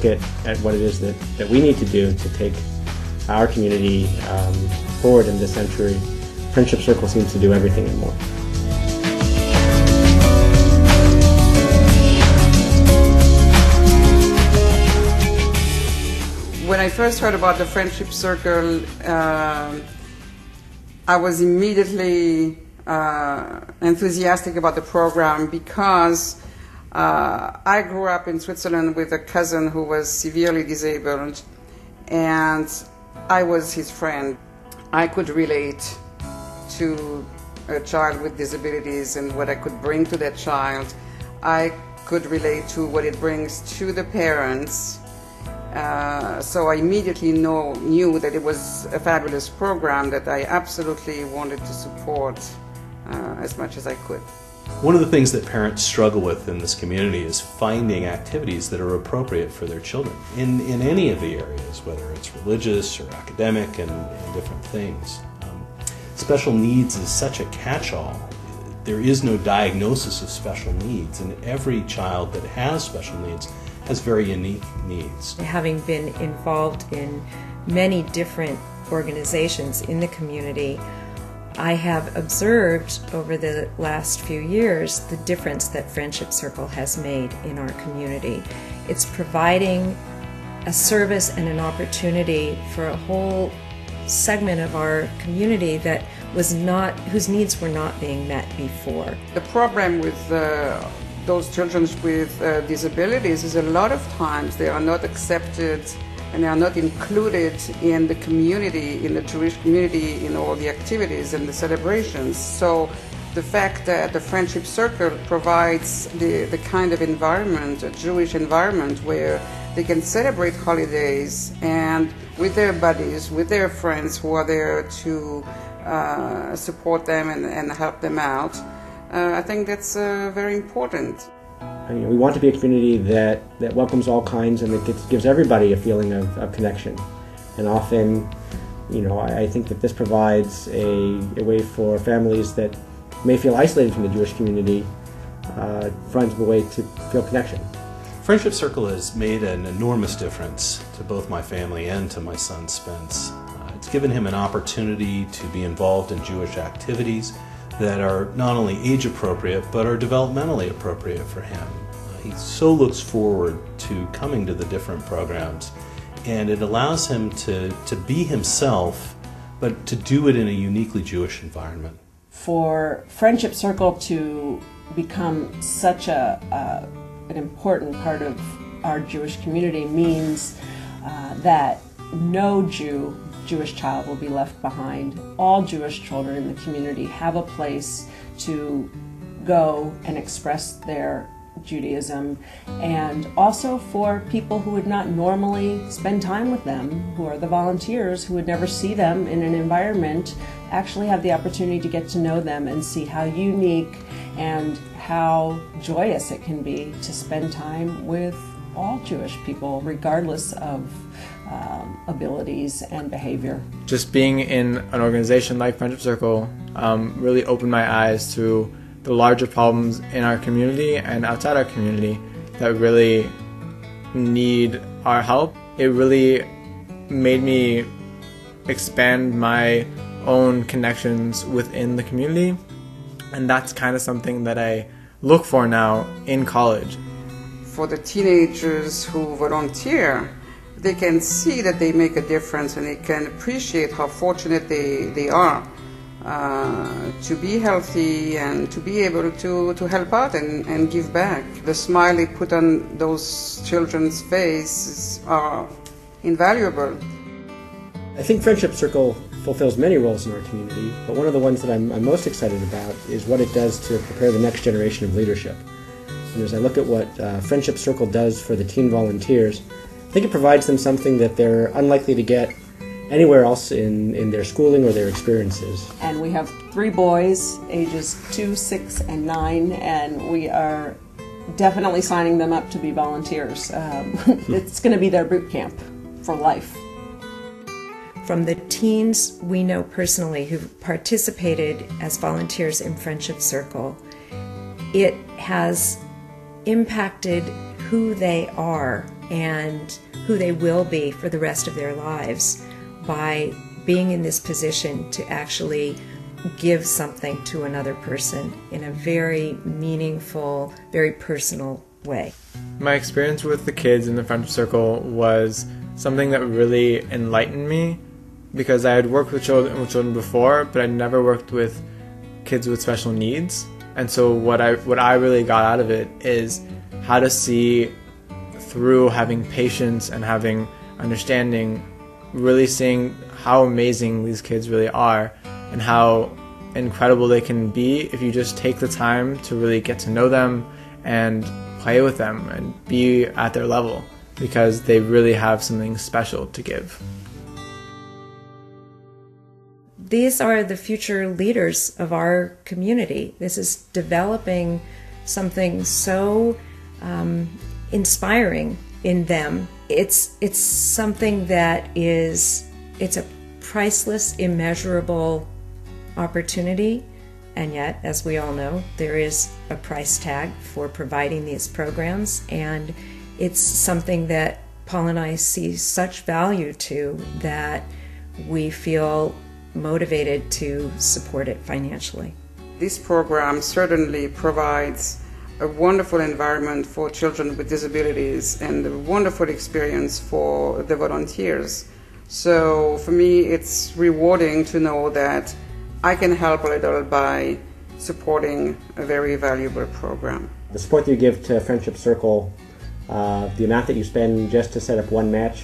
look at what it is that we need to do to take our community forward in this century, Friendship Circle seems to do everything and more. When I first heard about the Friendship Circle, I was immediately enthusiastic about the program because I grew up in Switzerland with a cousin who was severely disabled, and I was his friend. I could relate to a child with disabilities and what I could bring to that child. I could relate to what it brings to the parents. So I immediately knew that it was a fabulous program that I absolutely wanted to support as much as I could. One of the things that parents struggle with in this community is finding activities that are appropriate for their children in any of the areas, whether it's religious or academic and different things. Special needs is such a catch-all. There is no diagnosis of special needs, and every child that has special needs has very unique needs. Having been involved in many different organizations in the community, I have observed over the last few years the difference that Friendship Circle has made in our community. It's providing a service and an opportunity for a whole segment of our community that whose needs were not being met before. The problem with those children with disabilities is a lot of times they are not accepted and they are not included in the community, in the Jewish community, in all the activities and the celebrations. So the fact that the Friendship Circle provides the kind of environment, a Jewish environment, where they can celebrate holidays and with their buddies, with their friends who are there to support them and help them out, I think that's very important. We want to be a community that welcomes all kinds and that gives everybody a feeling of connection. And often, I think that this provides a way for families that may feel isolated from the Jewish community, finds a way to feel connection. Friendship Circle has made an enormous difference to both my family and to my son Spence. It's given him an opportunity to be involved in Jewish activities that are not only age appropriate but are developmentally appropriate for him. He so looks forward to coming to the different programs, and it allows him to be himself, but to do it in a uniquely Jewish environment. For Friendship Circle to become such an important part of our Jewish community means that no Jewish child will be left behind. All Jewish children in the community have a place to go and express their Judaism, and also for people who would not normally spend time with them, who are the volunteers, who would never see them in an environment, actually have the opportunity to get to know them and see how unique and how joyous it can be to spend time with all Jewish people, regardless of abilities and behavior. Just being in an organization like Friendship Circle really opened my eyes to the larger problems in our community and outside our community that really need our help. It really made me expand my own connections within the community, and that's kind of something that I look for now in college. For the teenagers who volunteer, they can see that they make a difference and they can appreciate how fortunate they are to be healthy and to be able to help out and give back. The smile they put on those children's faces are invaluable. I think Friendship Circle fulfills many roles in our community, but one of the ones that I'm most excited about is what it does to prepare the next generation of leadership. And as I look at what Friendship Circle does for the teen volunteers, I think it provides them something that they're unlikely to get anywhere else in their schooling or their experiences. And we have 3 boys, ages 2, 6, and 9, and we are definitely signing them up to be volunteers. It's going to be their boot camp for life. From the teens we know personally who've participated as volunteers in Friendship Circle, it has impacted who they are and who they will be for the rest of their lives by being in this position to actually give something to another person in a very meaningful, very personal way. My experience with the kids in the Friendship Circle was something that really enlightened me, because I had worked with children before, but I'd never worked with kids with special needs. And so what I really got out of it is how to see through having patience and having understanding, really seeing how amazing these kids really are and how incredible they can be if you just take the time to really get to know them and play with them and be at their level, because they really have something special to give. These are the future leaders of our community. This is developing something so inspiring in them. It's something that it's a priceless, immeasurable opportunity, and yet, as we all know, there is a price tag for providing these programs, and it's something that Paul and I see such value to that we feel motivated to support it financially. This program certainly provides a wonderful environment for children with disabilities and a wonderful experience for the volunteers. So for me, it's rewarding to know that I can help a little by supporting a very valuable program. The support that you give to Friendship Circle, the amount that you spend just to set up one match,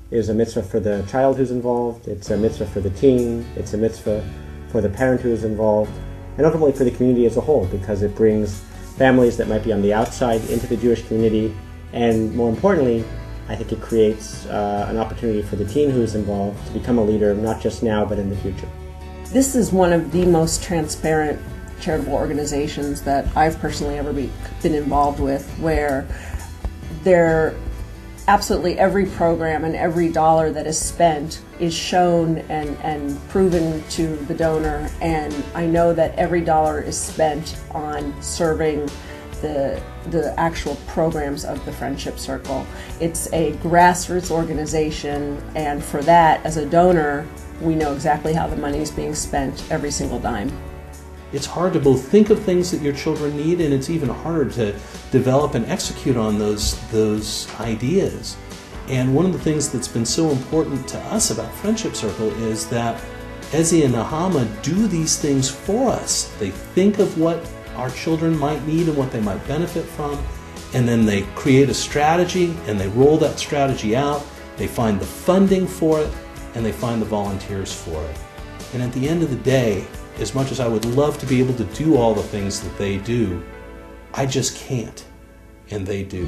is a mitzvah for the child who's involved, it's a mitzvah for the teen, it's a mitzvah for the parent who is involved, and ultimately for the community as a whole, because it brings families that might be on the outside into the Jewish community, and more importantly, I think it creates an opportunity for the teen who's involved to become a leader, not just now, but in the future. This is one of the most transparent charitable organizations that I've personally ever been involved with, where absolutely every program and every dollar that is spent is shown and proven to the donor, and I know that every dollar is spent on serving the actual programs of the Friendship Circle. It's a grassroots organization, and for that, as a donor, we know exactly how the money is being spent every single dime. It's hard to both think of things that your children need, and it's even harder to develop and execute on those ideas. And one of the things that's been so important to us about Friendship Circle is that Ezzy and Nahama do these things for us. They think of what our children might need and what they might benefit from, and then they create a strategy and they roll that strategy out. They find the funding for it, and they find the volunteers for it. And at the end of the day, as much as I would love to be able to do all the things that they do, I just can't, and they do.